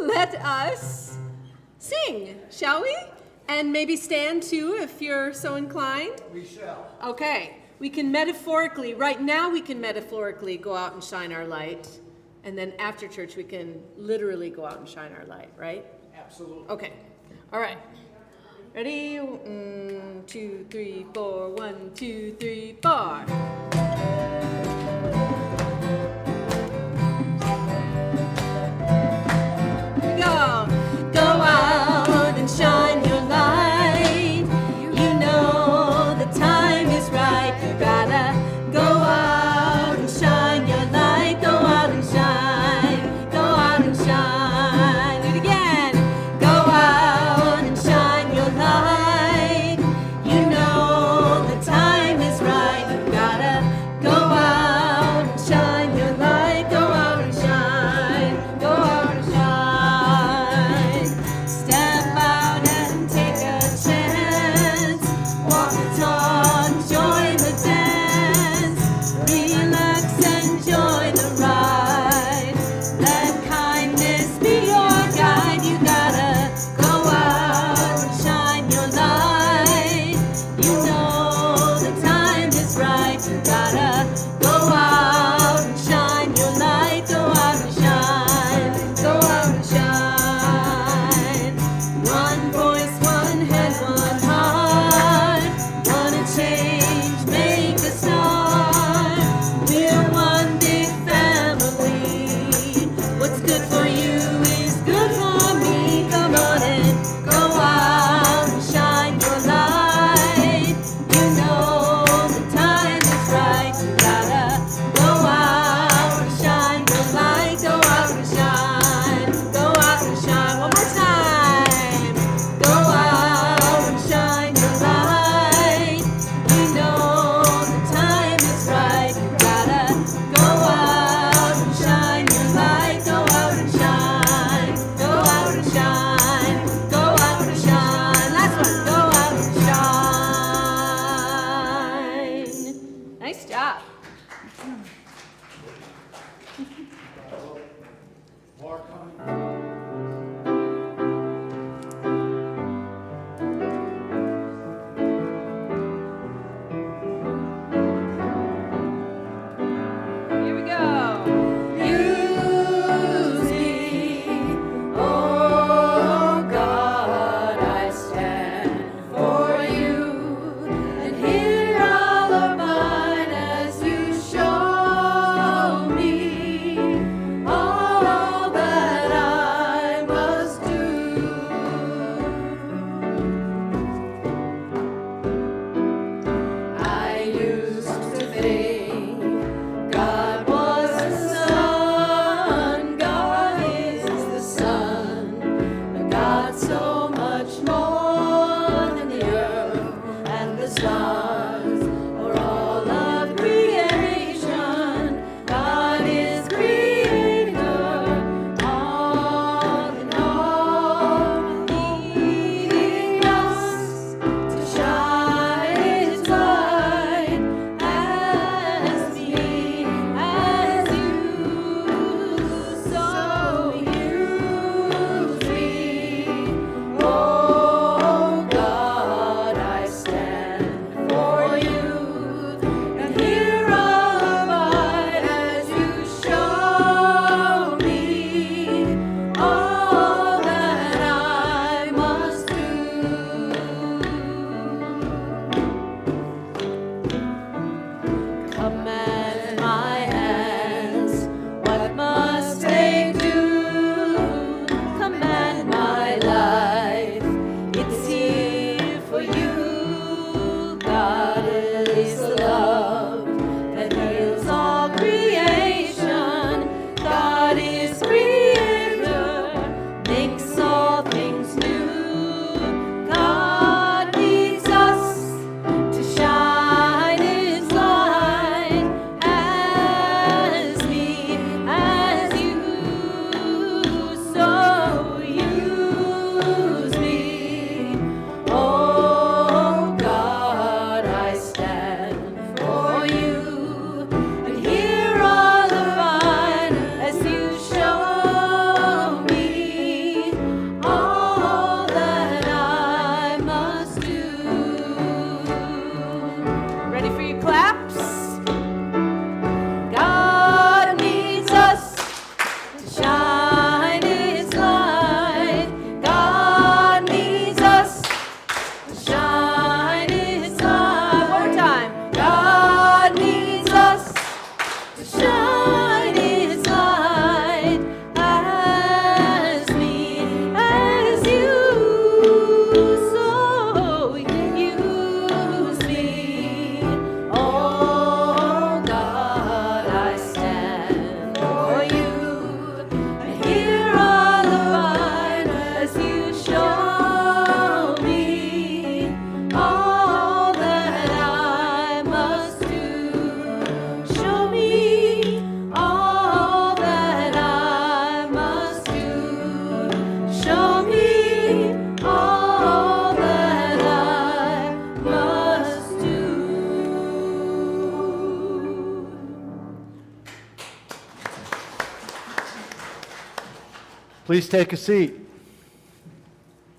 Let us sing, shall we? And maybe stand too if you're so inclined. We shall. Okay, we can metaphorically, right now we can metaphorically go out and shine our light. And then after church we can literally go out and shine our light, right? Absolutely. Okay, all right. Ready? 2, 3, 4. 1, 2, 3, 4. Go out and shine your light. You know the time is right. You gotta go out and shine your light. Go out and shine. Go out and shine. Do it again. Go out and shine your light. You know the time is right. You gotta go out Please take a seat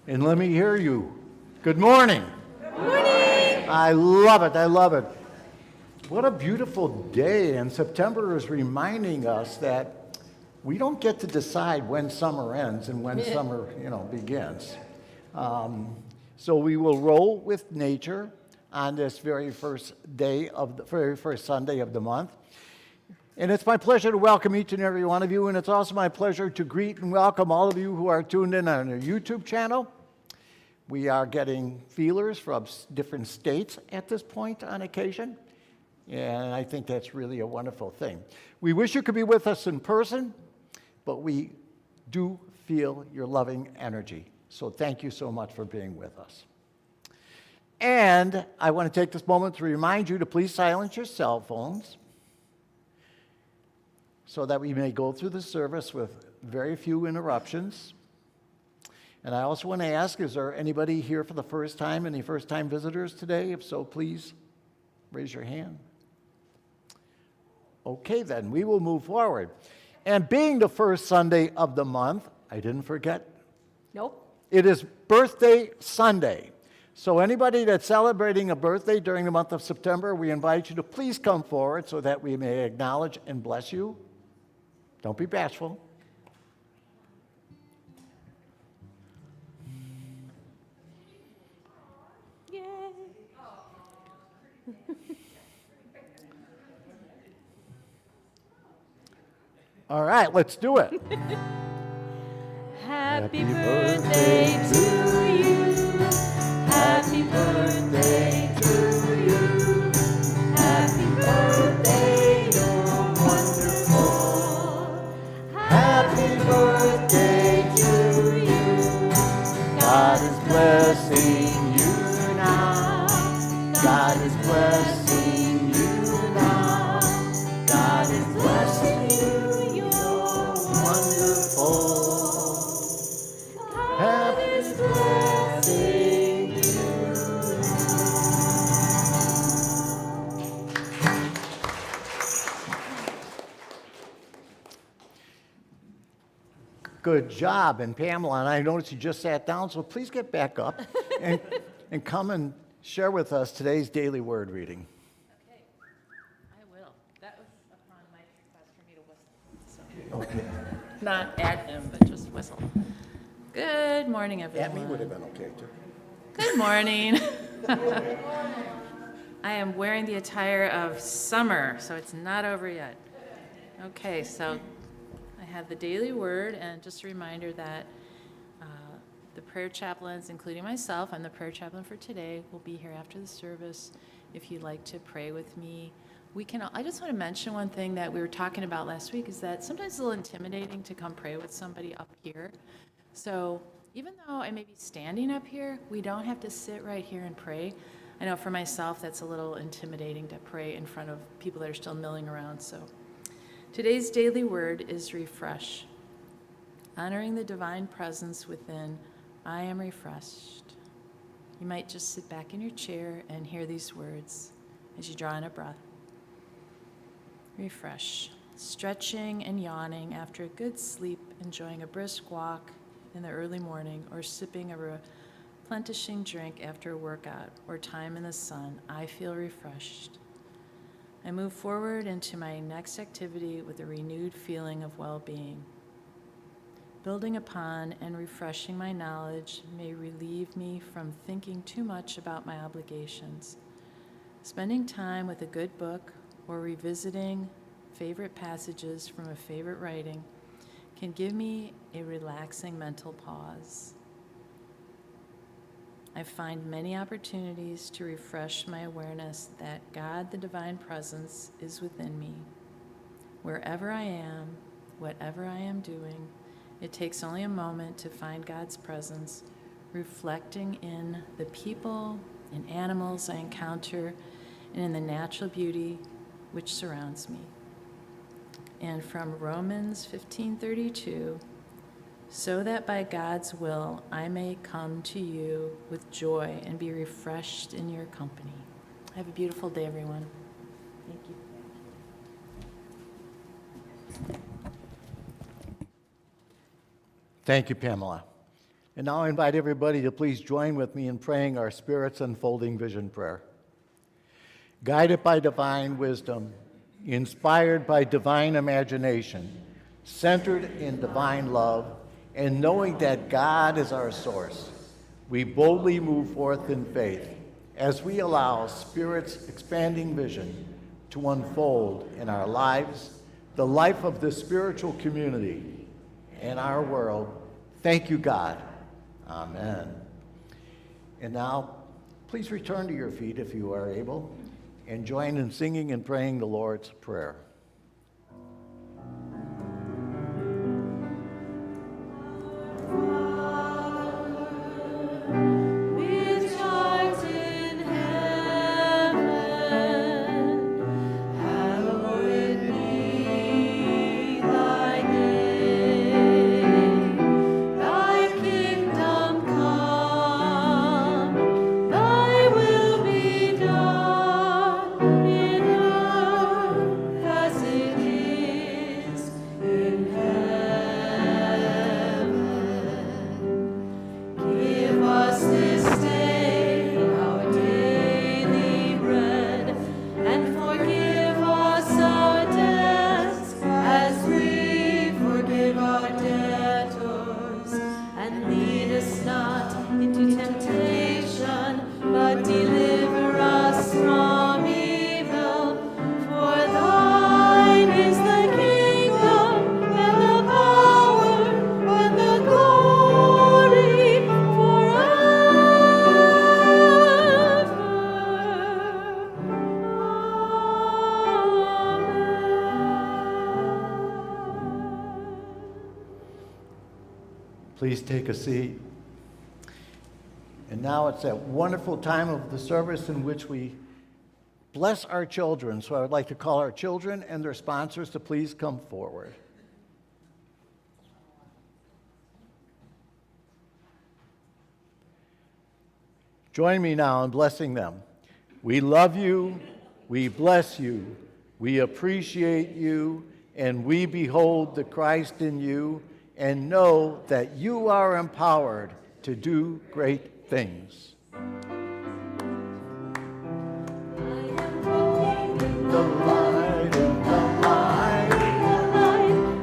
and let me hear you. Good morning. Good morning. I love it. I love it. What a beautiful day. And September is reminding us that we don't get to decide when summer ends and when summer, begins. So we will roll with nature on this very first Sunday of the month. And it's my pleasure to welcome each and every one of you, and it's also my pleasure to greet and welcome all of you who are tuned in on our YouTube channel. We are getting feelers from different states at this point on occasion, and I think that's really a wonderful thing. We wish you could be with us in person, but we do feel your loving energy. So thank you so much for being with us. And I want to take this moment to remind you to please silence your cell phones so that we may go through the service with very few interruptions. And I also want to ask, is there anybody here for the first time, any first-time visitors today? If so, please raise your hand. Okay, then, we will move forward. And being the first Sunday of the month, I didn't forget. Nope. It is Birthday Sunday. So anybody that's celebrating a birthday during the month of September, we invite you to please come forward so that we may acknowledge and bless you. Don't be bashful. Yay. All right, let's do it. Happy birthday to you. Happy birthday to you. Happy birthday, you're wonderful. Happy birthday to you. God is blessing you now. God is blessing you now. God is blessing you. You're wonderful. God is blessing you. Good job. And Pamela, and I noticed you just sat down, so please get back up and come and share with us today's daily word reading. Okay, I will. That was upon my request for me to whistle. So. Not at him, but just whistle. Good morning, everyone. At me would have been okay, too. Good morning. I am wearing the attire of summer, so it's not over yet. Okay, so I have the daily word, and just a reminder that the prayer chaplains, including myself, I'm the prayer chaplain for today, will be here after the service if you'd like to pray with me. I just want to mention one thing that we were talking about last week, is that sometimes it's a little intimidating to come pray with somebody up here. So even though I may be standing up here, we don't have to sit right here and pray. I know for myself that's a little intimidating to pray in front of people that are still milling around. So today's daily word is refresh. Honoring the divine presence within, I am refreshed. You might just sit back in your chair and hear these words as you draw in a breath. Refresh. Stretching and yawning after a good sleep, enjoying a brisk walk in the early morning, or sipping a replenishing drink after a workout or time in the sun, I feel refreshed. I move forward into my next activity with a renewed feeling of well-being. Building upon and refreshing my knowledge may relieve me from thinking too much about my obligations. Spending time with a good book or revisiting favorite passages from a favorite writing can give me a relaxing mental pause. I find many opportunities to refresh my awareness that God, the divine presence, is within me. Wherever I am, whatever I am doing, it takes only a moment to find God's presence, reflecting in the people and animals I encounter and in the natural beauty which surrounds me. And from Romans 15:32, so that by God's will I may come to you with joy and be refreshed in your company. Have a beautiful day, everyone. Thank you. Thank you, Pamela. And now I invite everybody to please join with me in praying our Spirit's unfolding vision prayer. Guided by divine wisdom, inspired by divine imagination, centered in divine love, and knowing that God is our source, we boldly move forth in faith as we allow Spirit's expanding vision to unfold in our lives, the life of the spiritual community, and our world. Thank you, God. Amen. And now, please return to your feet if you are able, and join in singing and praying the Lord's Prayer. Please take a seat. And now it's that wonderful time of the service in which we bless our children. So I would like to call our children and their sponsors to please come forward. Join me now in blessing them. We love you, we bless you, we appreciate you, and we behold the Christ in you, and know that you are empowered to do great things. The light, in the light,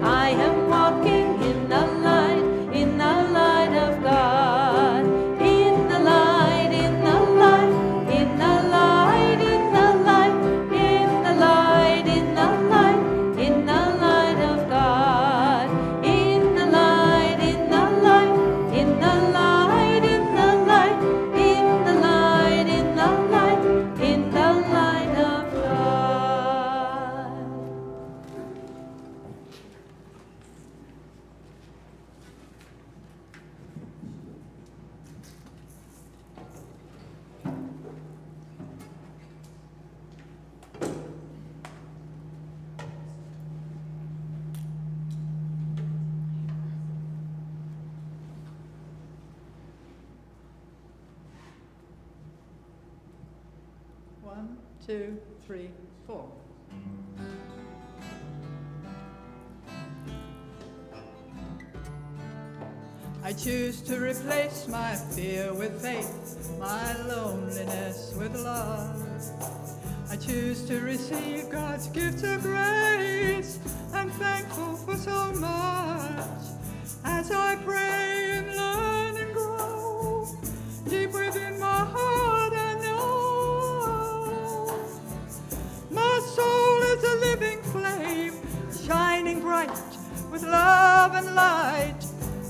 I am walking in the light of God. In the light, in the light, in the light, in the light, in the light, in the light, in the light of God. In the light, in the light, in the light, in the light, in the light, in the light, in the light of God. One, two, three, four. I choose to replace my fear with faith, my loneliness with love. I choose to receive God's gift of grace. I'm thankful for so much. As I pray and learn and grow, deep within my heart I know my soul is a living flame, shining bright with love and light.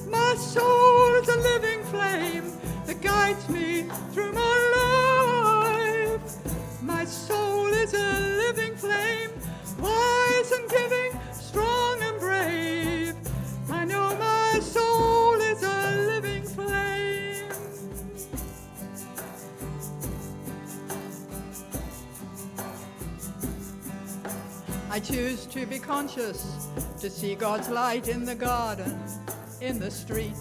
My soul is a living flame that guides me through my life. My soul is a living flame, wise and giving, strong and brave. I know my soul is a living flame. I choose to be conscious, to see God's light in the garden, in the street.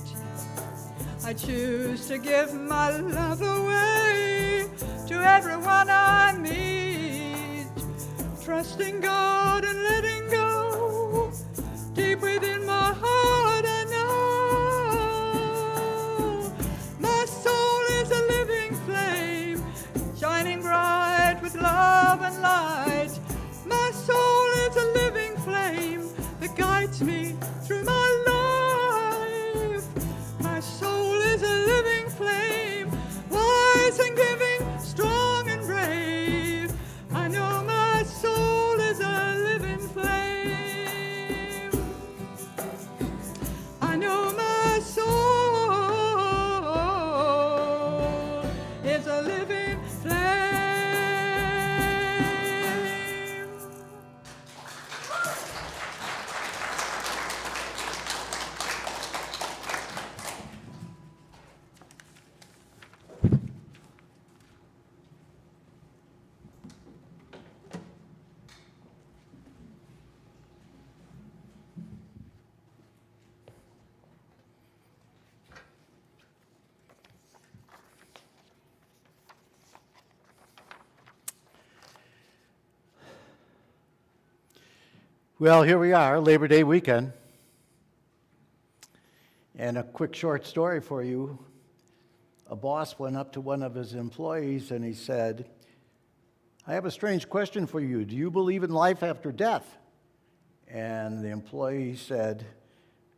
I choose to give my love away to everyone I meet, trusting God and letting go. Deep within my heart I Well, here we are, Labor Day weekend. And a quick short story for you. A boss went up to one of his employees and he said, "I have a strange question for you. Do you believe in life after death?" And the employee said,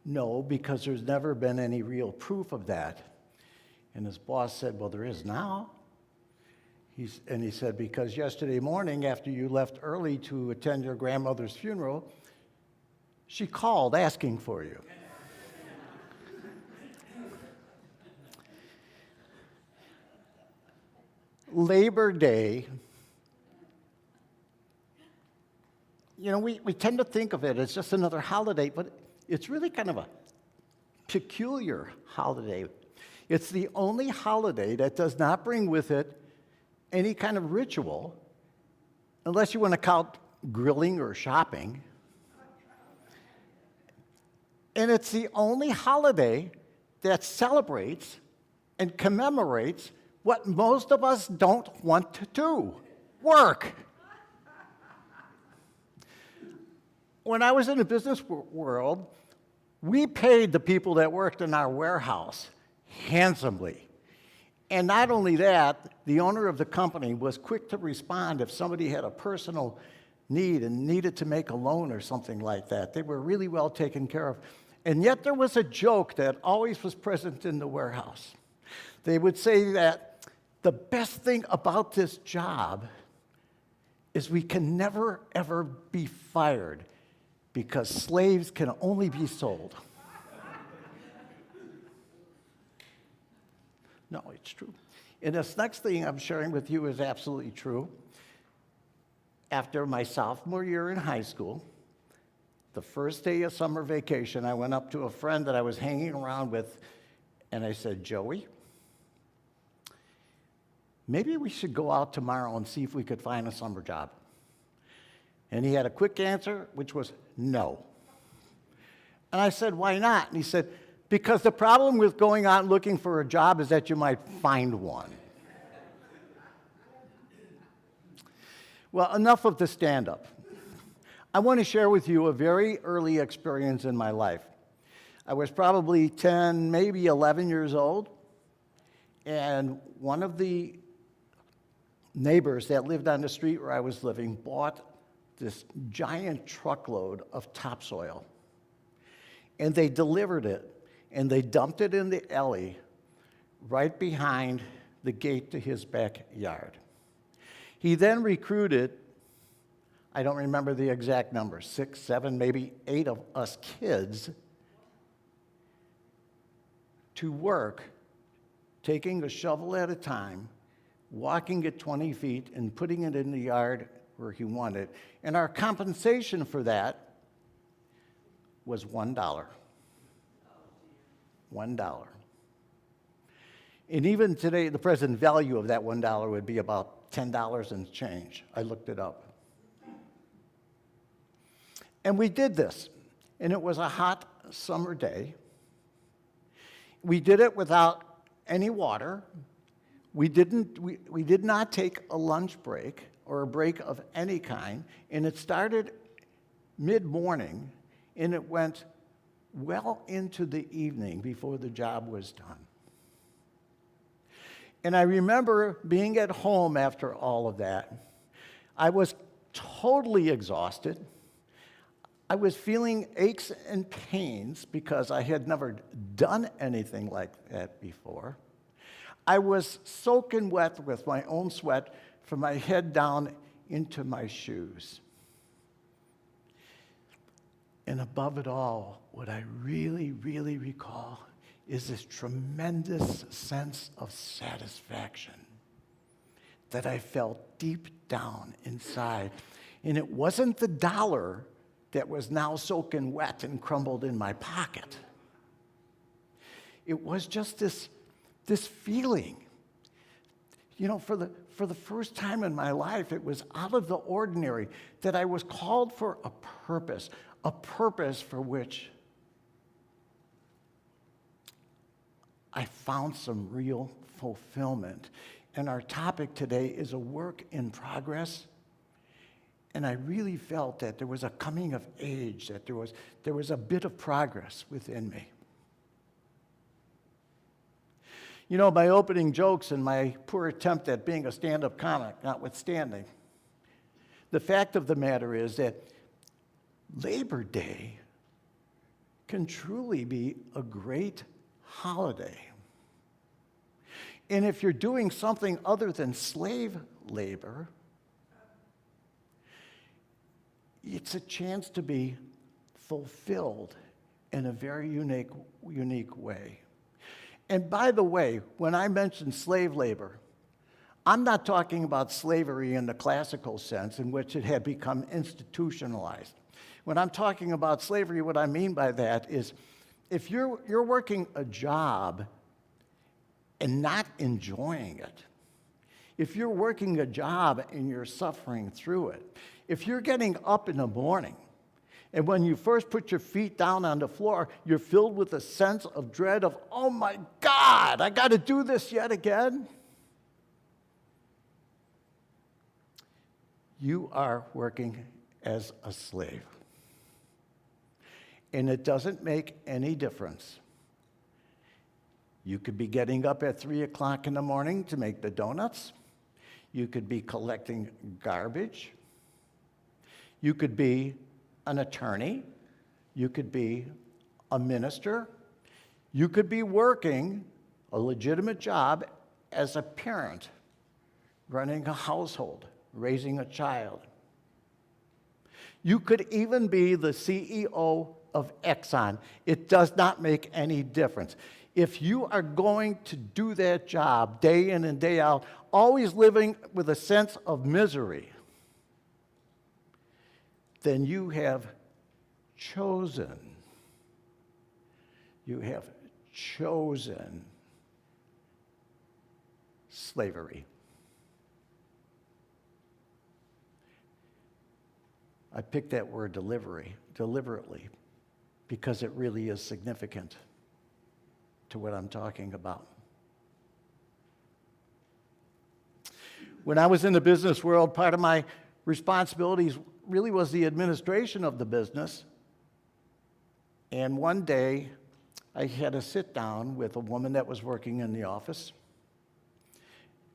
"No, because there's never been any real proof of that." And his boss said, "Well, there is now." And he said, "Because yesterday morning, after you left early to attend your grandmother's funeral, she called asking for you." Labor Day, we tend to think of it as just another holiday, but it's really kind of a peculiar holiday. It's the only holiday that does not bring with it any kind of ritual, unless you want to count grilling or shopping. And it's the only holiday that celebrates and commemorates what most of us don't want to do: work. When I was in the business world, we paid the people that worked in our warehouse handsomely. And not only that, the owner of the company was quick to respond if somebody had a personal need and needed to make a loan or something like that. They were really well taken care of. And yet there was a joke that always was present in the warehouse. They would say that the best thing about this job is we can never, ever be fired because slaves can only be sold. No, it's true. And this next thing I'm sharing with you is absolutely true. After my sophomore year in high school, the first day of summer vacation, I went up to a friend that I was hanging around with, and I said, "Joey, maybe we should go out tomorrow and see if we could find a summer job." And he had a quick answer, which was no. And I said, "Why not?" And he said, "Because the problem with going out and looking for a job is that you might find one." Well, enough of the stand-up. I want to share with you a very early experience in my life. I was probably 10, maybe 11 years old, and one of the neighbors that lived on the street where I was living bought this giant truckload of topsoil. And they delivered it, and they dumped it in the alley right behind the gate to his backyard. He then recruited, I don't remember the exact number, 6, 7, maybe 8 of us kids to work, taking a shovel at a time, walking it 20 feet and putting it in the yard where he wanted. And our compensation for that was $1. $1. And even today, the present value of that $1 would be about $10 and change. I looked it up. And we did this, and it was a hot summer day. We did it without any water. We did not take a lunch break or a break of any kind, and it started mid-morning, and it went well into the evening before the job was done. And I remember being at home after all of that. I was totally exhausted. I was feeling aches and pains because I had never done anything like that before. I was soaking wet with my own sweat from my head down into my shoes. And above it all, what I really, really recall is this tremendous sense of satisfaction that I felt deep down inside. And it wasn't the dollar that was now soaking wet and crumbled in my pocket. It was just this feeling. You know, for the first time in my life, it was out of the ordinary that I was called for a purpose for which I found some real fulfillment. And our topic today is a work in progress. And I really felt that there was a coming of age, that there was a bit of progress within me. You know, my opening jokes and my poor attempt at being a stand-up comic notwithstanding, the fact of the matter is that Labor Day can truly be a great holiday. And if you're doing something other than slave labor, it's a chance to be fulfilled in a very unique way. And by the way, when I mention slave labor, I'm not talking about slavery in the classical sense in which it had become institutionalized. When I'm talking about slavery, what I mean by that is if you're working a job and not enjoying it, if you're working a job and you're suffering through it, if you're getting up in the morning and when you first put your feet down on the floor, you're filled with a sense of dread of, oh my God, I got to do this yet again. You are working as a slave. And it doesn't make any difference. You could be getting up at 3 o'clock in the morning to make the donuts. You could be collecting garbage. You could be an attorney. You could be a minister. You could be working a legitimate job as a parent, running a household, raising a child. You could even be the CEO of Exxon. It does not make any difference. If you are going to do that job day in and day out, always living with a sense of misery, then you have chosen. You have chosen slavery. I picked that word deliberately because it really is significant to what I'm talking about. When I was in the business world, part of my responsibilities really was the administration of the business. And one day, I had a sit down with a woman that was working in the office.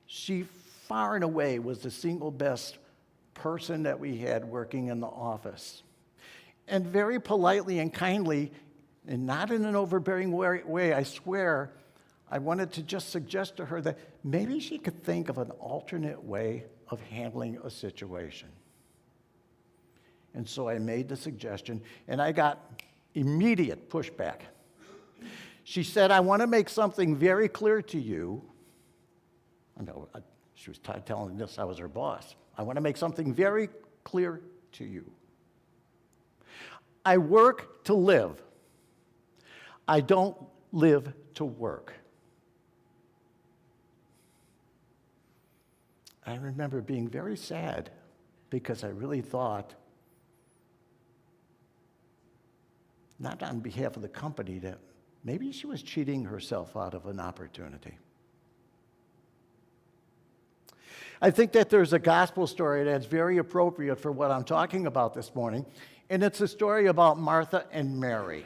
She far and away was the single best person that we had working in the office. And very politely and kindly, and not in an overbearing way, I swear, I wanted to just suggest to her that maybe she could think of an alternate way of handling a situation. And so I made the suggestion, and I got immediate pushback. She said, I want to make something very clear to you. She was telling this, I was her boss. I want to make something very clear to you. I work to live. I don't live to work. I remember being very sad because I really thought, not on behalf of the company, that maybe she was cheating herself out of an opportunity. I think that there's a gospel story that's very appropriate for what I'm talking about this morning, and it's a story about Martha and Mary.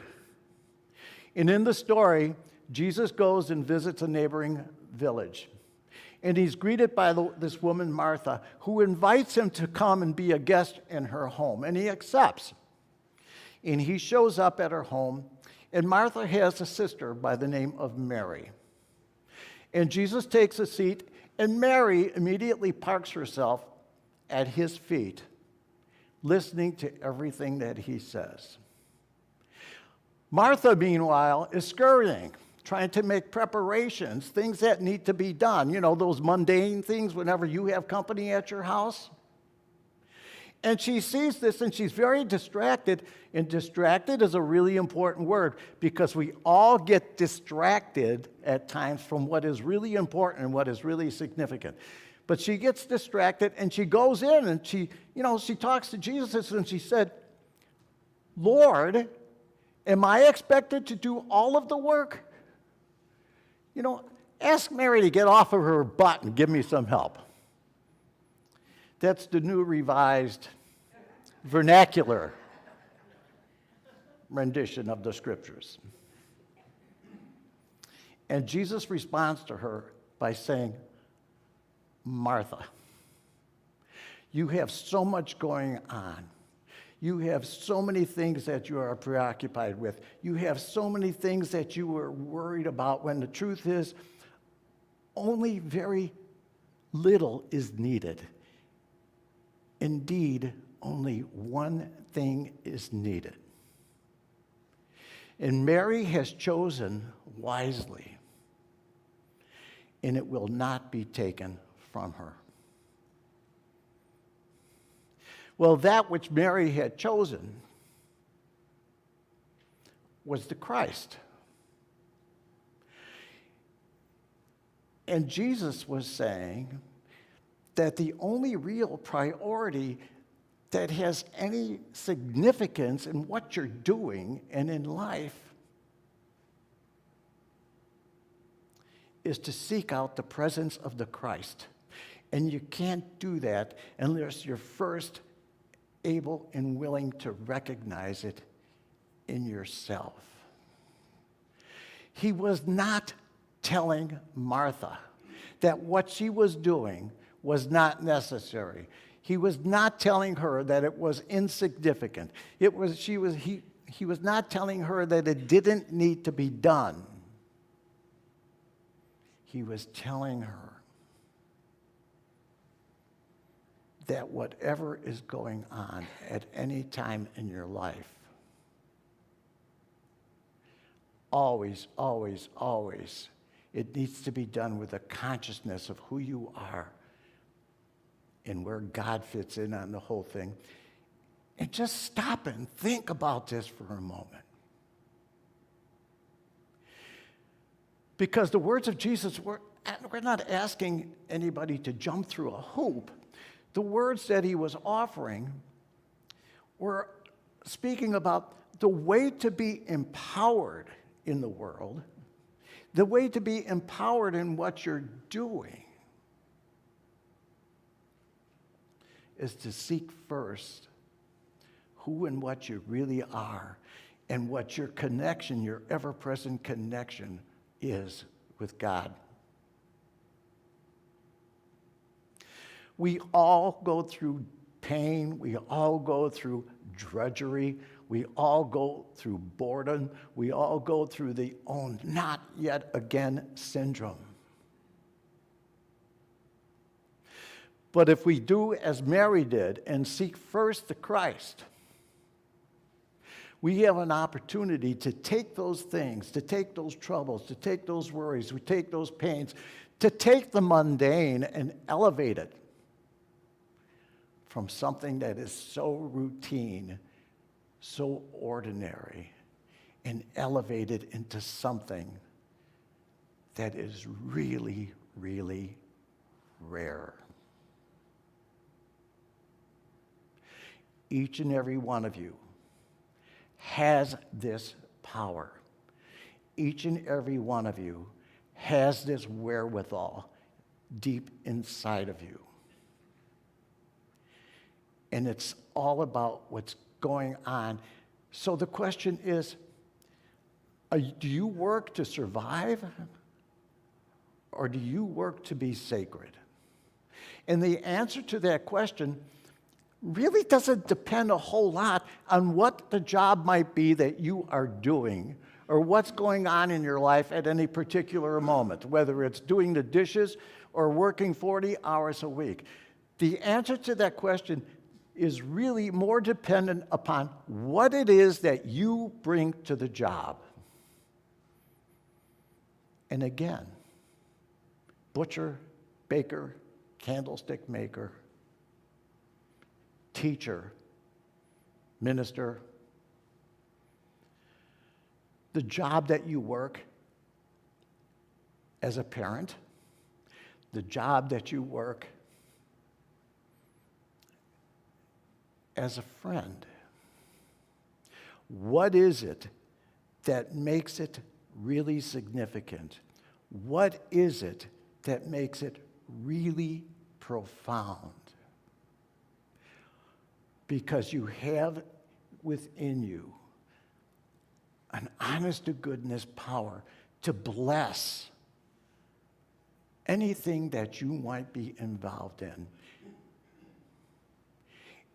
And in the story, Jesus goes and visits a neighboring village. And he's greeted by this woman, Martha, who invites him to come and be a guest in her home. And he accepts. And he shows up at her home. And Martha has a sister by the name of Mary. And Jesus takes a seat, and Mary immediately parks herself at his feet, listening to everything that he says. Martha, meanwhile, is scurrying, trying to make preparations, things that need to be done. You know, those mundane things whenever you have company at your house. And she sees this, and she's very distracted. And distracted is a really important word because we all get distracted at times from what is really important and what is really significant. But she gets distracted, and she goes in, and she talks to Jesus, and she said, Lord, am I expected to do all of the work? Ask Mary to get off of her butt and give me some help. That's the New Revised vernacular rendition of the scriptures. And Jesus responds to her by saying, Martha, you have so much going on. You have so many things that you are preoccupied with. You have so many things that you are worried about, when the truth is, only very little is needed. Indeed, only one thing is needed. And Mary has chosen wisely, and it will not be taken from her. Well, that which Mary had chosen was the Christ. And Jesus was saying that the only real priority that has any significance in what you're doing and in life is to seek out the presence of the Christ. And you can't do that unless you're first able and willing to recognize it in yourself. He was not telling Martha that what she was doing was not necessary. He was not telling her that it was insignificant. He was not telling her that it didn't need to be done. He was telling her that whatever is going on at any time in your life, always, always, always, it needs to be done with a consciousness of who you are and where God fits in on the whole thing. And just stop and think about this for a moment. Because the words of Jesus, we're not asking anybody to jump through a hoop. The words that he was offering were speaking about the way to be empowered in the world, the way to be empowered in what you're doing, is to seek first who and what you really are and what your connection, your ever-present connection is with God. We all go through pain. We all go through drudgery. We all go through boredom. We all go through the "oh, not yet again" syndrome. But if we do as Mary did and seek first the Christ, we have an opportunity to take those things, to take those troubles, to take those worries, to take those pains, to take the mundane and elevate it from something that is so routine, so ordinary, and elevate it into something that is really, really rare. Each and every one of you has this power. Each and every one of you has this wherewithal deep inside of you. And it's all about what's going on. So the question is, do you work to survive, or do you work to be sacred? And the answer to that question really doesn't depend a whole lot on what the job might be that you are doing or what's going on in your life at any particular moment, whether it's doing the dishes or working 40 hours a week. The answer to that question is really more dependent upon what it is that you bring to the job. And again, butcher, baker, candlestick maker, teacher, minister, the job that you work as a parent, the job that you work as a friend. What is it that makes it really significant? What is it that makes it really profound? because you have within you an honest to goodness power to bless anything that you might be involved in.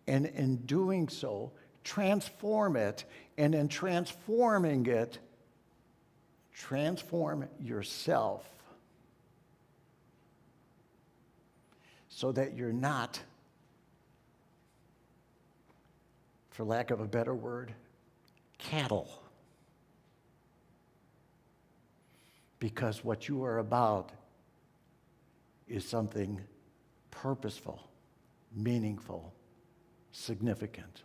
And in doing so, transform it, and in transforming it, transform yourself so that you're not, for lack of a better word, cattle. Because what you are about is something purposeful, meaningful, significant.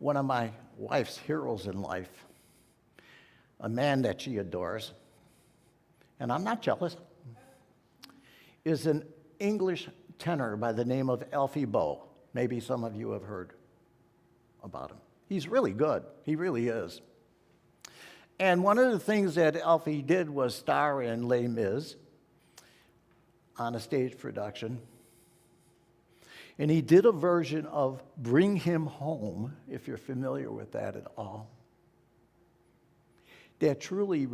One of my wife's heroes in life, a man that she adores, and I'm not jealous, is an English tenor by the name of Alfie Boe. Maybe some of you have heard about him. He's really good. He really is. And one of the things that Alfie did was star in Les Mis on a stage production. And he did a version of Bring Him Home, if you're familiar with that at all, that truly,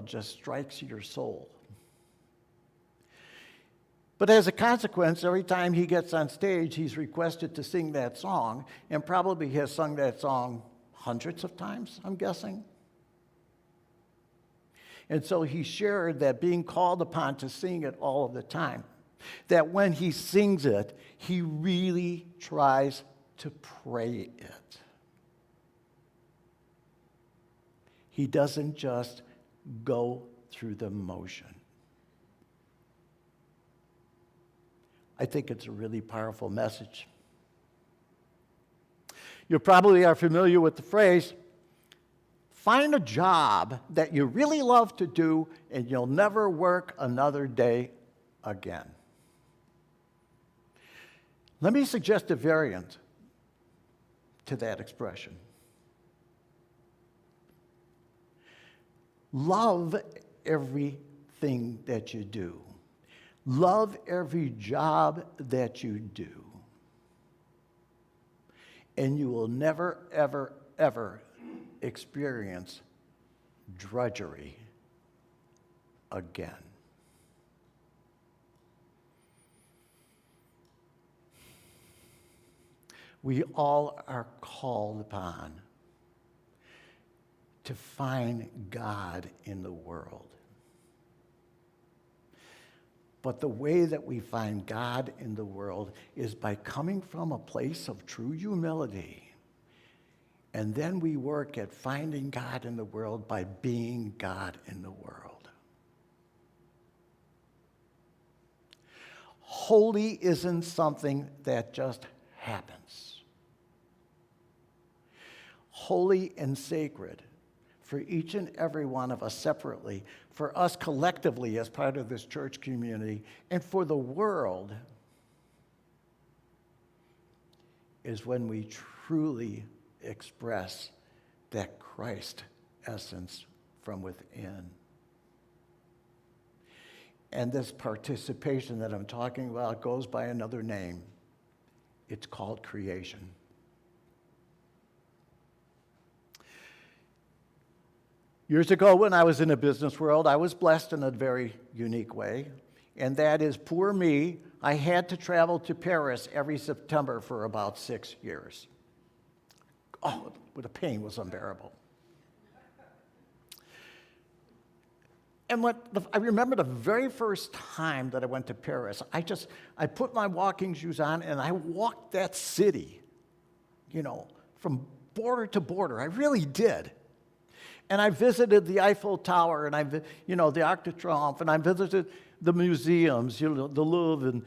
just strikes your soul. But as a consequence, every time he gets on stage, he's requested to sing that song, and probably has sung that song hundreds of times, I'm guessing. And so he shared that being called upon to sing it all of the time, that when he sings it, he really tries to pray it. He doesn't just go through the motion. I think it's a really powerful message. You probably are familiar with the phrase, find a job that you really love to do and you'll never work another day again. Let me suggest a variant to that expression. Love everything that you do. Love every job that you do. And you will never, ever, ever experience drudgery again. We all are called upon to find God in the world. But the way that we find God in the world is by coming from a place of true humility. And then we work at finding God in the world by being God in the world. Holy isn't something that just happens. Holy and sacred for each and every one of us separately, for us collectively as part of this church community, and for the world, is when we truly express that Christ essence from within. And this participation that I'm talking about goes by another name. It's called creation. Years ago, when I was in the business world, I was blessed in a very unique way, and that is, poor me, I had to travel to Paris every September for about 6 years. Oh, the pain was unbearable. And I remember the very first time that I went to Paris, I put my walking shoes on and I walked that city, from border to border. I really did. And I visited the Eiffel Tower and the Arc de Triomphe, and I visited the museums, the Louvre and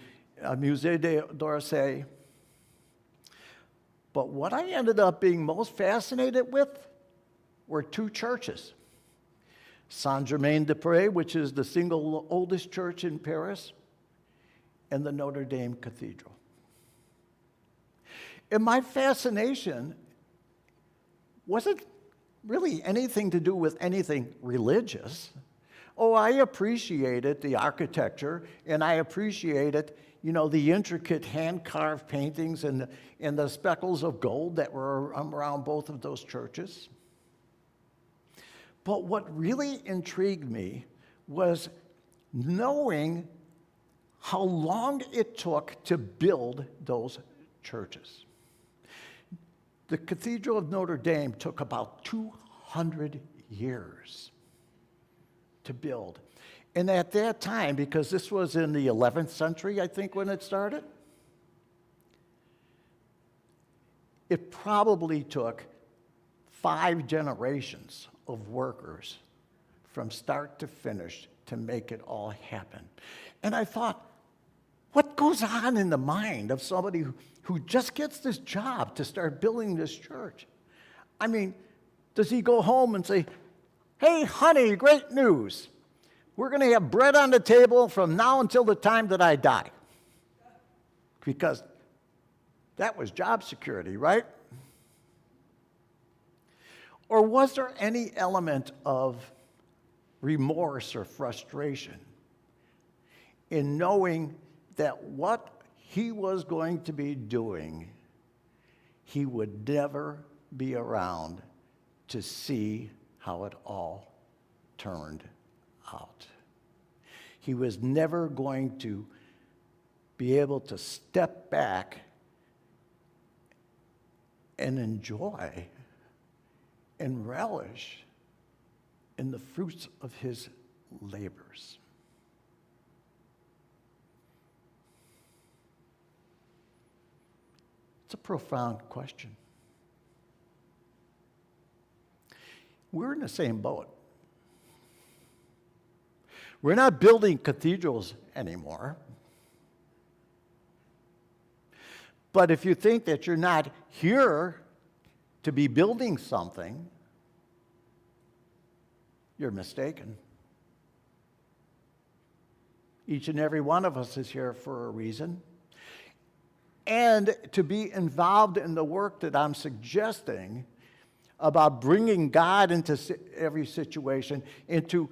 Musée d'Orsay. But what I ended up being most fascinated with were two churches. Saint-Germain-des-Prés, which is the single oldest church in Paris, and the Notre Dame Cathedral. And my fascination wasn't really anything to do with anything religious Oh, I appreciated the architecture, and I appreciated, the intricate hand-carved paintings and the speckles of gold that were around both of those churches. But what really intrigued me was knowing how long it took to build those churches. The Cathedral of Notre Dame took about 200 years to build. And at that time, because this was in the 11th century, I think, when it started, it probably took 5 generations of workers from start to finish to make it all happen. And I thought, what goes on in the mind of somebody who just gets this job to start building this church? I mean, does he go home and say, hey, honey, great news. We're going to have bread on the table from now until the time that I die? Because that was job security, right? Or was there any element of remorse or frustration in knowing that what he was going to be doing, he would never be around to see how it all turned out? He was never going to be able to step back and enjoy and relish in the fruits of his labors. It's a profound question. We're in the same boat. We're not building cathedrals anymore. But if you think that you're not here to be building something, you're mistaken. Each and every one of us is here for a reason. And to be involved in the work that I'm suggesting about bringing God into every situation, into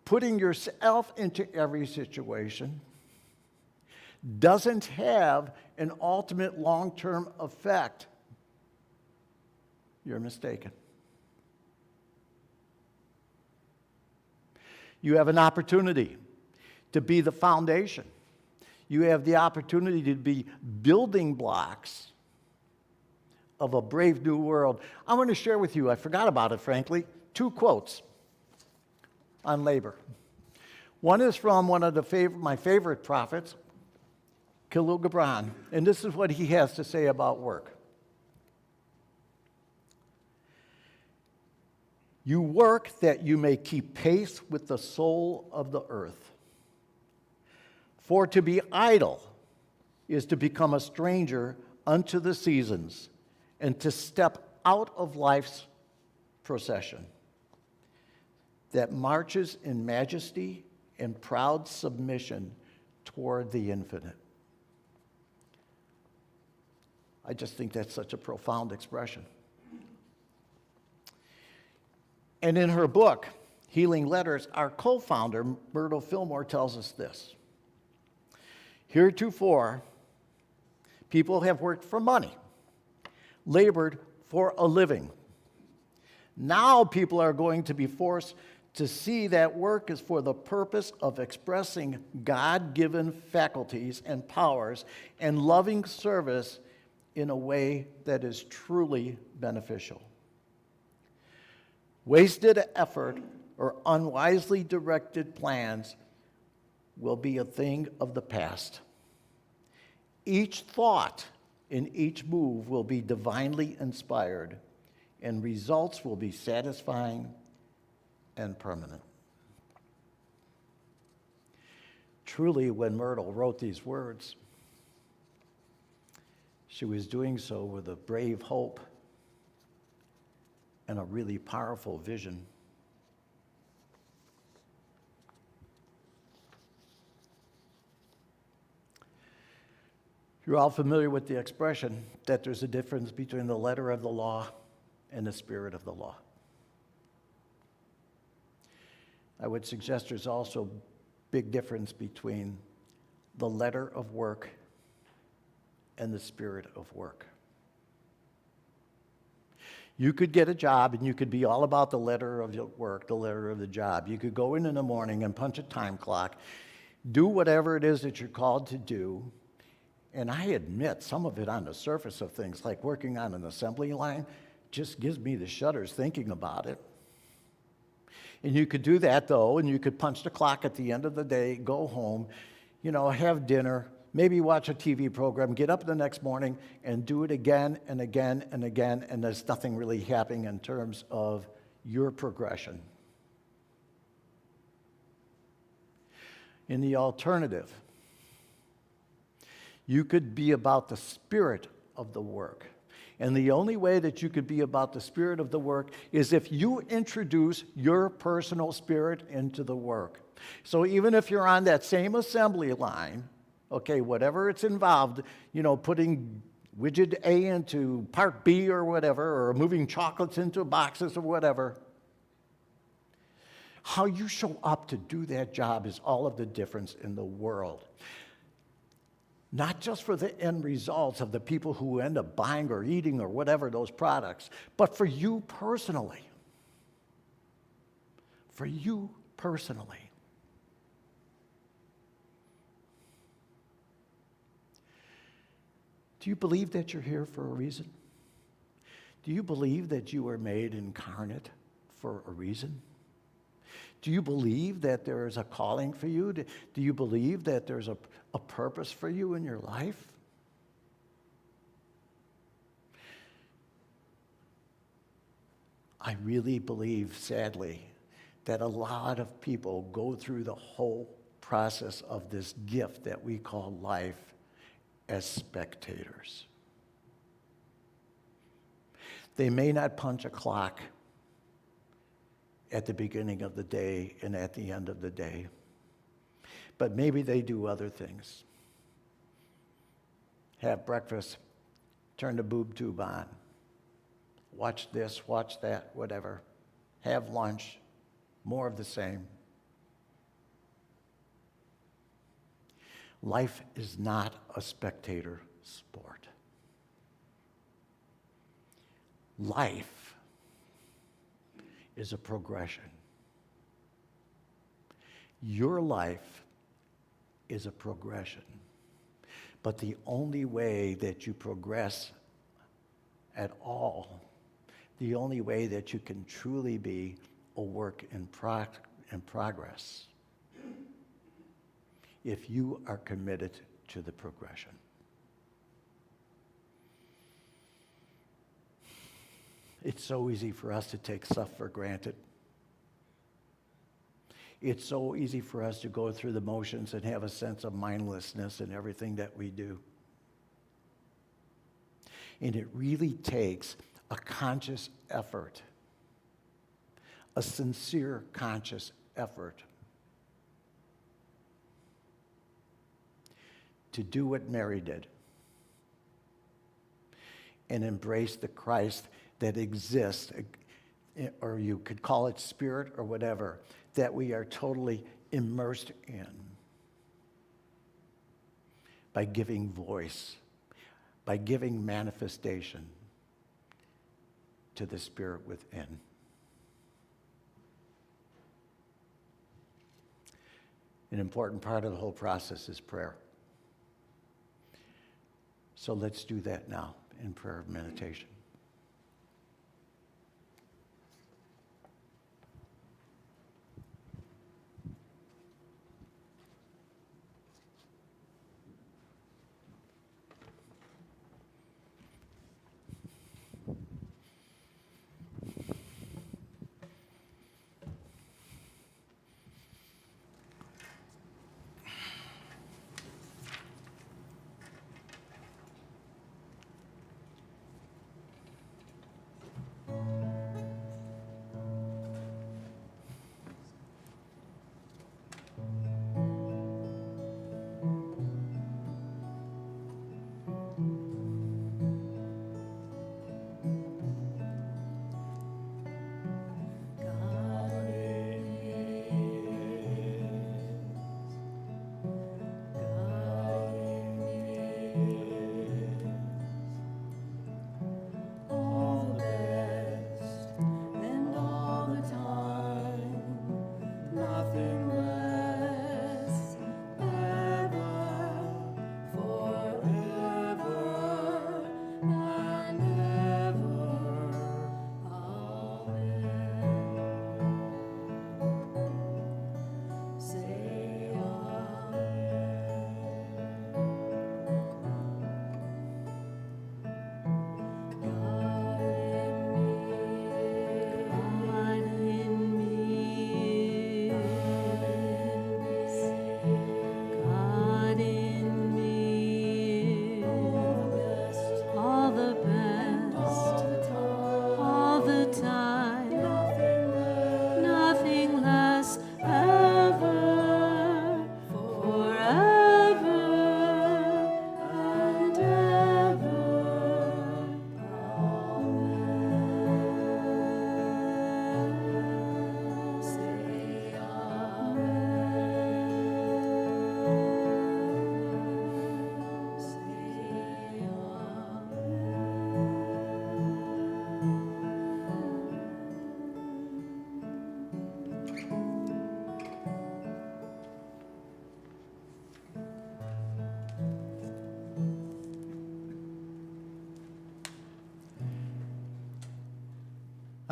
putting yourself into every situation, doesn't have an ultimate long-term effect, you're mistaken. You have an opportunity to be the foundation. You have the opportunity to be building blocks of a brave new world. I want to share with you, I forgot about it, frankly, 2 quotes on labor. One is from one of my favorite prophets, Khalil Gibran, and this is what he has to say about work. You work that you may keep pace with the soul of the earth. For to be idle is to become a stranger unto the seasons, and to step out of life's procession that marches in majesty and proud submission toward the infinite. I just think that's such a profound expression. And in her book, Healing Letters, our co-founder, Myrtle Fillmore, tells us this. Heretofore, people have worked for money, labored for a living. Now people are going to be forced to see that work is for the purpose of expressing God-given faculties and powers and loving service in a way that is truly beneficial. Wasted effort or unwisely directed plans will be a thing of the past. Each thought in each move will be divinely inspired, and results will be satisfying and permanent. Truly, when Myrtle wrote these words, she was doing so with a brave hope and a really powerful vision. You're all familiar with the expression that there's a difference between the letter of the law and the spirit of the law. I would suggest there's also a big difference between the letter of work and the spirit of work. You could get a job and you could be all about the letter of your work, the letter of the job. You could go in the morning and punch a time clock, do whatever it is that you're called to do. And I admit, some of it on the surface of things, like working on an assembly line, just gives me the shudders thinking about it. And you could do that, though, and you could punch the clock at the end of the day, go home, have dinner, maybe watch a TV program, get up the next morning and do it again and again and again, and there's nothing really happening in terms of your progression. In the alternative, you could be about the spirit of the work. And the only way that you could be about the spirit of the work is if you introduce your personal spirit into the work. So even if you're on that same assembly line, okay, whatever it's involved, putting widget A into part B or whatever, or moving chocolates into boxes or whatever, how you show up to do that job is all of the difference in the world. Not just for the end results of the people who end up buying or eating or whatever those products, but for you personally. For you personally. Do you believe that you're here for a reason? Do you believe that you were made incarnate for a reason? Do you believe that there is a calling for you? Do you believe that there's a purpose for you in your life? I really believe, sadly, that a lot of people go through the whole process of this gift that we call life as spectators. They may not punch a clock at the beginning of the day and at the end of the day, but maybe they do other things. Have breakfast, turn the boob tube on, watch this, watch that, whatever. Have lunch, more of the same. Life is not a spectator sport. Life is a progression. Your life is a progression. But the only way that you progress at all, the only way that you can truly be a work in progress, if you are committed to the progression. It's so easy for us to take stuff for granted. It's so easy for us to go through the motions and have a sense of mindlessness in everything that we do. And it really takes a conscious effort, a sincere conscious effort to do what Mary did and embrace the Christ that exists, or you could call it spirit or whatever, that we are totally immersed in by giving voice, by giving manifestation to the spirit within. An important part of the whole process is prayer. So let's do that now in prayer of meditation.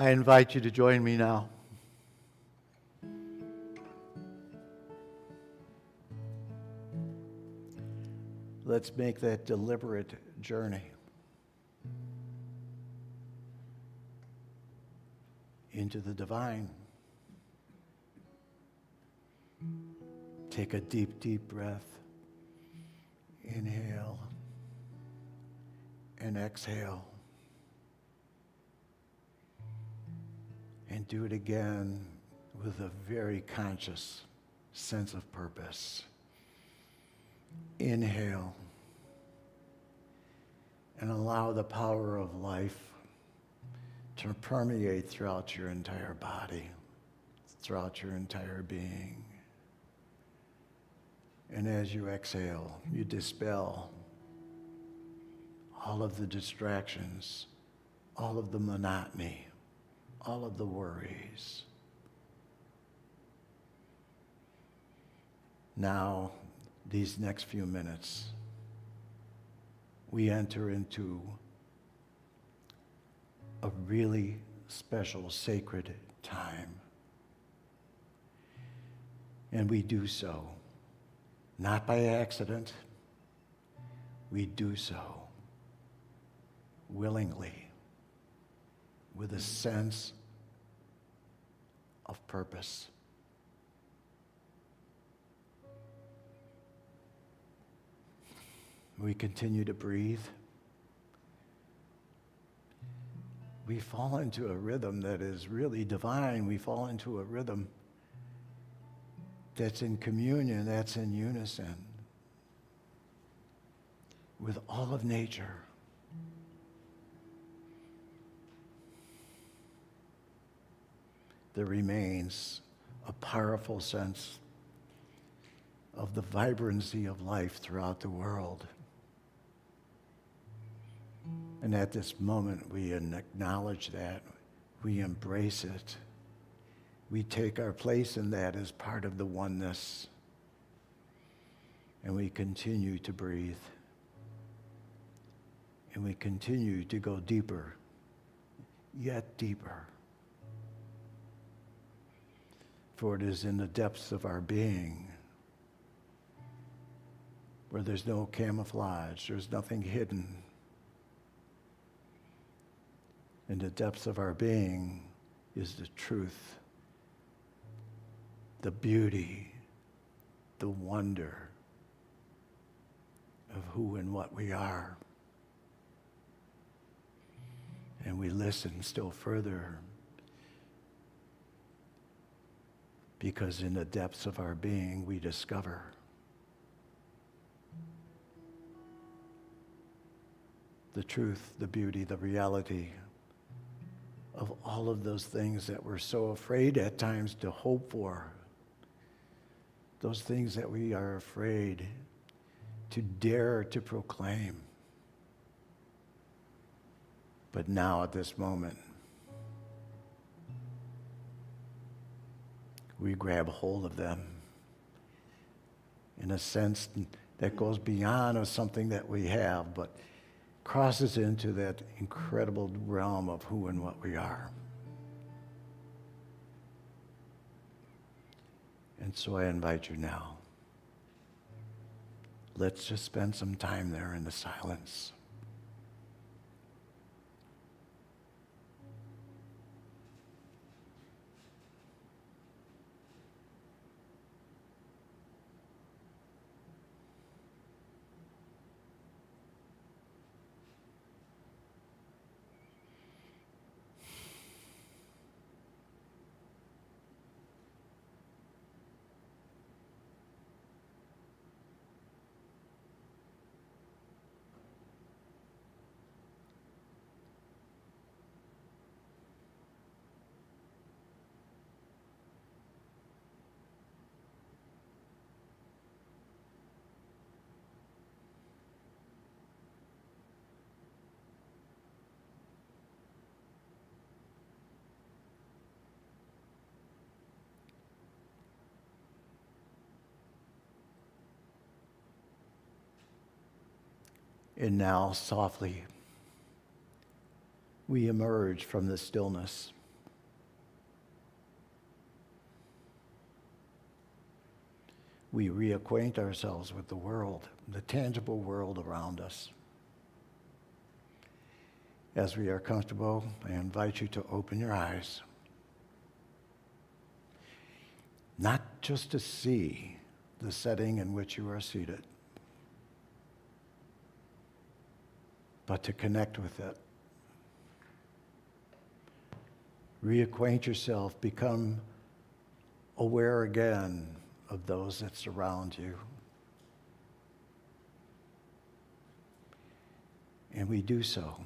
I invite you to join me now. Let's make that deliberate journey into the divine. Take a deep, deep breath. Inhale and exhale. And do it again with a very conscious sense of purpose. Inhale and allow the power of life to permeate throughout your entire body, throughout your entire being. And as you exhale, you dispel all of the distractions, all of the monotony, all of the worries. Now, these next few minutes, we enter into a really special, sacred time. And we do so, not by accident. We do so willingly, with a sense of purpose. We continue to breathe. We fall into a rhythm that is really divine. We fall into a rhythm that's in communion, that's in unison with all of nature. There remains a powerful sense of the vibrancy of life throughout the world. And at this moment, we acknowledge that, we embrace it, we take our place in that as part of the oneness, and we continue to breathe, and we continue to go deeper, yet deeper. For it is in the depths of our being where there's no camouflage, there's nothing hidden. In the depths of our being is the truth, the beauty, the wonder of who and what we are. And we listen still further, because in the depths of our being we discover the truth, the beauty, the reality of all of those things that we're so afraid at times to hope for, those things that we are afraid to dare to proclaim. But now at this moment, we grab hold of them in a sense that goes beyond of something that we have, but crosses into that incredible realm of who and what we are. And so I invite you now, let's just spend some time there in the silence. And now, softly, we emerge from the stillness we reacquaint ourselves with the world, the tangible world around us. As we are comfortable, I invite you to open your eyes, not just to see the setting in which you are seated, but to connect with it. Reacquaint yourself, become aware again of those that surround you. And we do so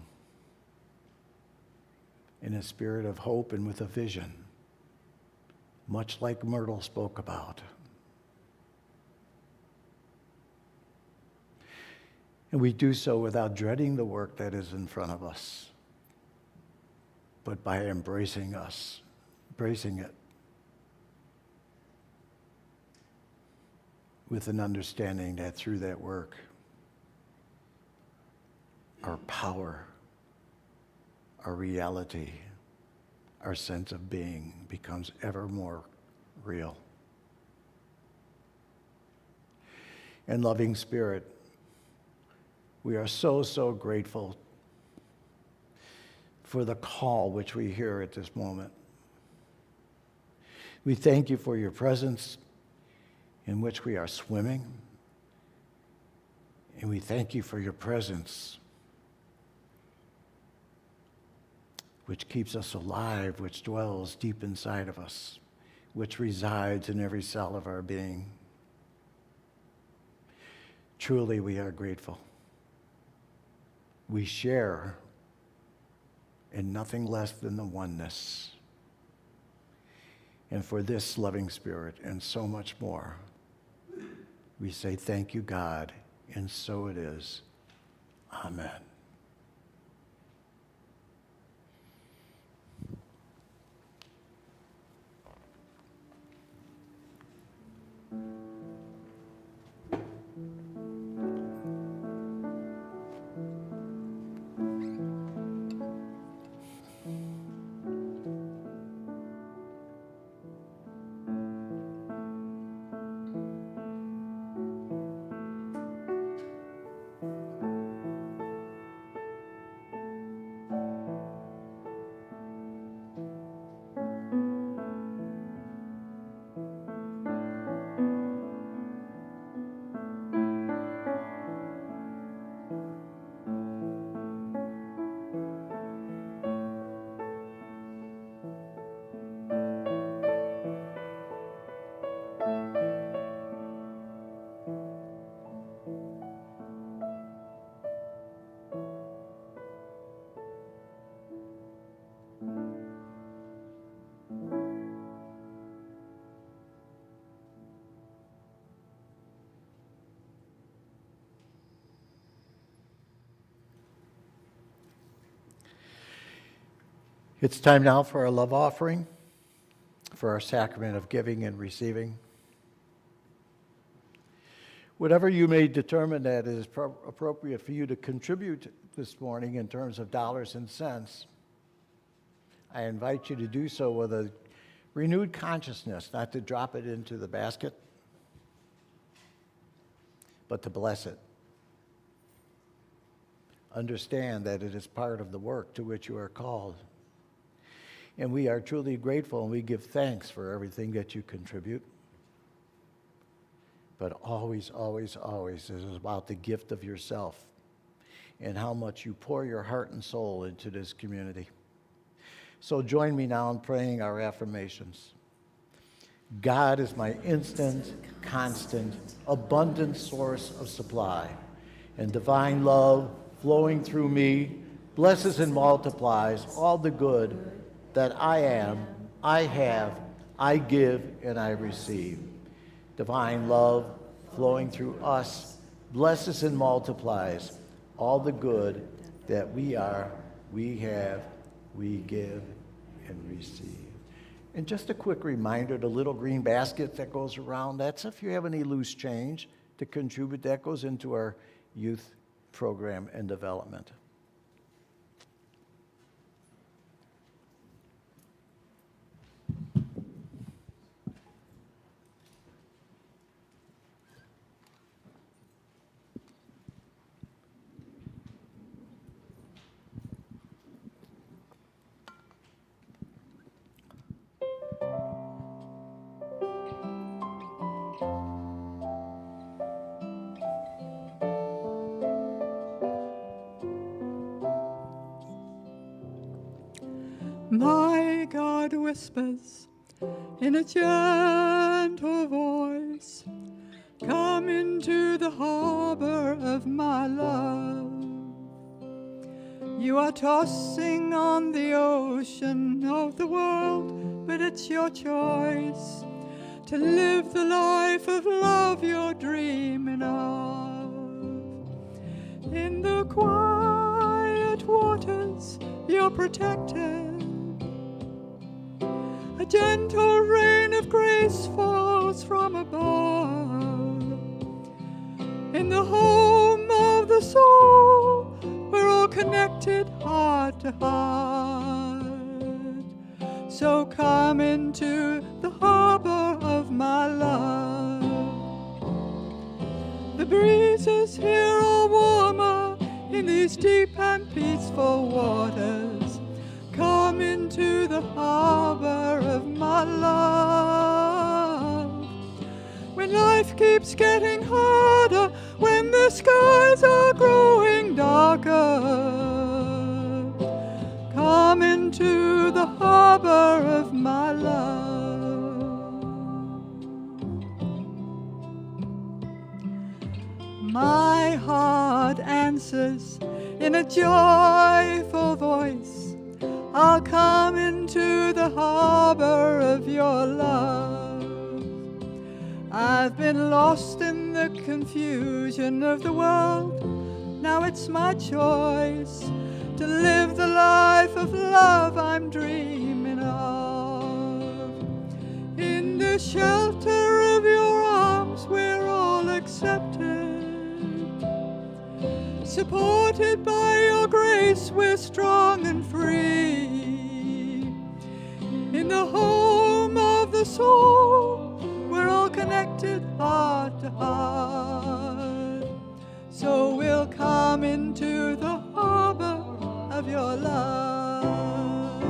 in a spirit of hope and with a vision, much like Myrtle spoke about. And we do so without dreading the work that is in front of us, but by embracing it with an understanding that through that work, our power, our reality, our sense of being becomes ever more real. And loving Spirit, we are so, so grateful for the call which we hear at this moment. We thank you for your presence in which we are swimming, and we thank you for your presence which keeps us alive, which dwells deep inside of us, which resides in every cell of our being. Truly, we are grateful. We share in nothing less than the oneness. And for this loving Spirit and so much more, we say thank you, God, and so it is. Amen. It's time now for our love offering, for our sacrament of giving and receiving. Whatever you may determine that is appropriate for you to contribute this morning in terms of dollars and cents, I invite you to do so with a renewed consciousness, not to drop it into the basket, but to bless it. Understand that it is part of the work to which you are called. And we are truly grateful, and we give thanks for everything that you contribute. But always, always, always, it is about the gift of yourself and how much you pour your heart and soul into this community. So join me now in praying our affirmations. God is my instant, constant, abundant source of supply, and divine love flowing through me blesses and multiplies all the good that I am, I have, I give, and I receive. Divine love flowing through us blesses and multiplies all the good that we are, we have, we give, and receive. And just a quick reminder, the little green basket that goes around, that's if you have any loose change to contribute, that goes into our youth program and development. My God whispers in a gentle voice, come into the harbor of my love. You are tossing on the ocean of the world, but it's your choice to live the life of love you're dreaming of. In the quiet waters, you're protected. A gentle rain of grace falls from above. In the home of the soul, we're all connected heart to heart. So come into the harbor of my love. The breezes here are warmer in these deep and peaceful waters. Come into the harbor of my love. When life keeps getting harder, when the skies are growing darker, come into the harbor of my love. My heart answers in a joyful voice, I'll come into the harbor of your love. I've been lost in the confusion of the world. Now it's my choice to live the life of love I'm dreaming of. In the shelter of your arms, we're all accepted. Supported by your grace, we're strong and free. In the home of the soul, we're all connected heart to heart. So we'll come into the harbor of your love.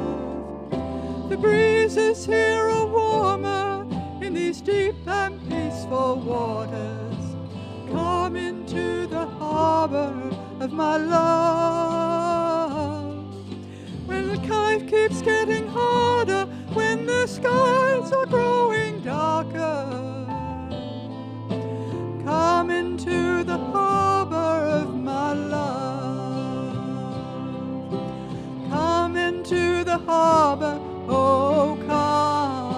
The breezes here are warmer in these deep and peaceful waters. Come into the harbor of my love. When life keeps getting harder, when the skies are growing darker, come into the harbor of my love. Come into the harbor, oh come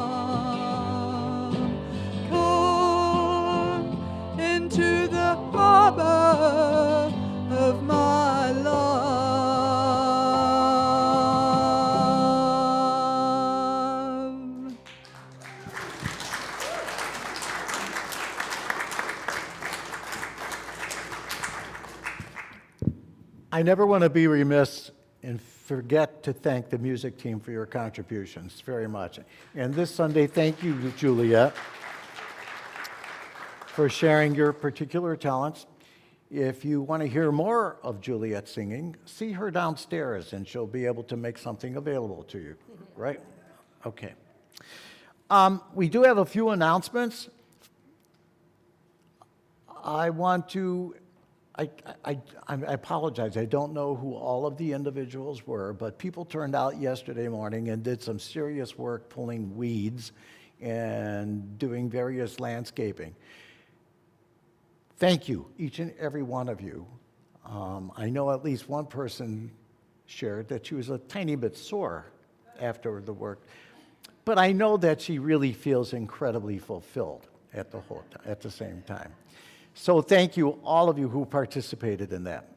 into the harbor of my love. I never want to be remiss and forget to thank the music team for your contributions very much. And this Sunday, thank you, Juliet, for sharing your particular talents. If you want to hear more of Juliet singing, see her downstairs and she'll be able to make something available to you, right? Okay. We do have a few announcements. I apologize, I don't know who all of the individuals were, but people turned out yesterday morning and did some serious work pulling weeds and doing various landscaping. Thank you, each and every one of you. I know at least one person shared that she was a tiny bit sore after the work, but I know that she really feels incredibly fulfilled at the same time. So thank you, all of you who participated in that.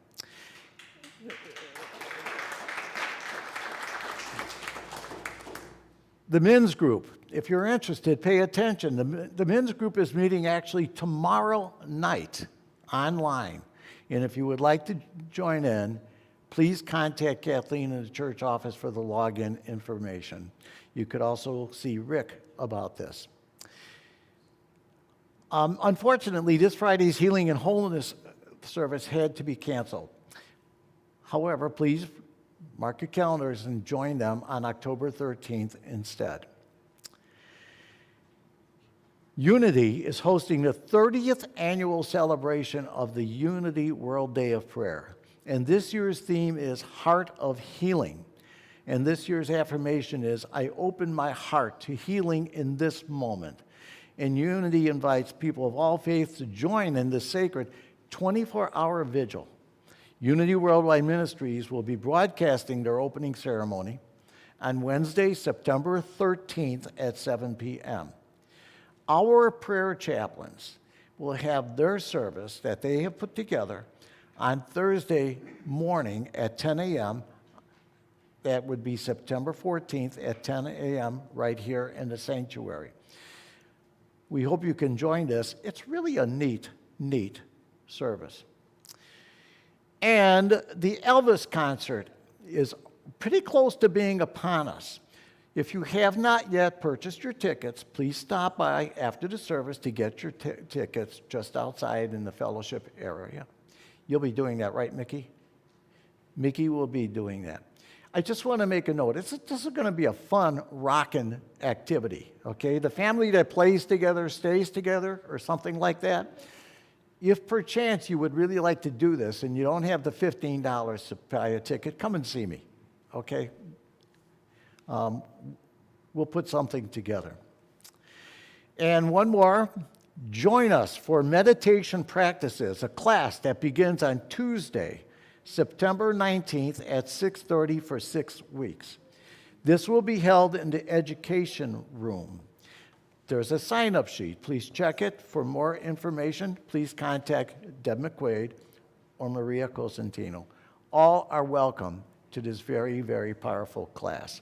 The men's group, if you're interested, pay attention. The men's group is meeting actually tomorrow night online. And if you would like to join in, please contact Kathleen in the church office for the login information. You could also see Rick about this. Unfortunately, this Friday's Healing and Wholeness service had to be canceled. However, please mark your calendars and join them on October 13th instead. Unity is hosting the 30th annual celebration of the Unity World Day of Prayer. And this year's theme is Heart of Healing. And this year's affirmation is, I open my heart to healing in this moment. And Unity invites people of all faiths to join in this sacred 24-hour vigil. Unity Worldwide Ministries will be broadcasting their opening ceremony on Wednesday, September 13th at 7 p.m. Our prayer chaplains will have their service that they have put together on Thursday morning at 10 a.m. That would be September 14th at 10 a.m. right here in the sanctuary. We hope you can join us. It's really a neat service. And the Elvis concert is pretty close to being upon us. If you have not yet purchased your tickets, please stop by after the service to get your tickets just outside in the fellowship area. You'll be doing that, right, Mickey? Mickey will be doing that. I just want to make a note. This is going to be a fun, rockin' activity, okay? The family that plays together stays together or something like that. If perchance you would really like to do this and you don't have the $15 to buy a ticket, come and see me, okay? We'll put something together. And one more, join us for meditation practices, a class that begins on Tuesday, September 19th at 6:30 for 6 weeks. This will be held in the education room. There's a sign-up sheet. Please check it. For more information, please contact Deb McQuaid or Maria Cosentino. All are welcome to this very, very powerful class.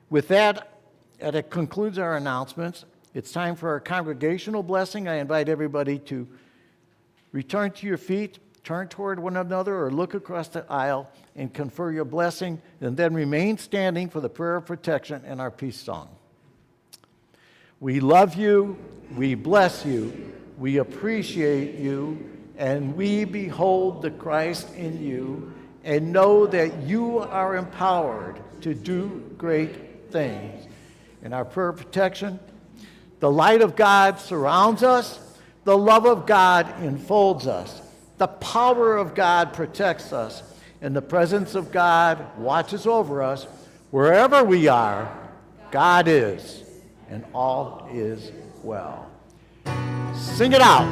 With that, it concludes our announcements. It's time for our congregational blessing. I invite everybody to return to your feet, turn toward one another, or look across the aisle and confer your blessing, and then remain standing for the prayer of protection and our peace song. We love you, we bless you, we appreciate you, and we behold the Christ in you, and know that you are empowered to do great things. In our prayer of protection, the light of God surrounds us, the love of God enfolds us, the power of God protects us, and the presence of God watches over us. Wherever we are, God is, and all is well. Sing it out.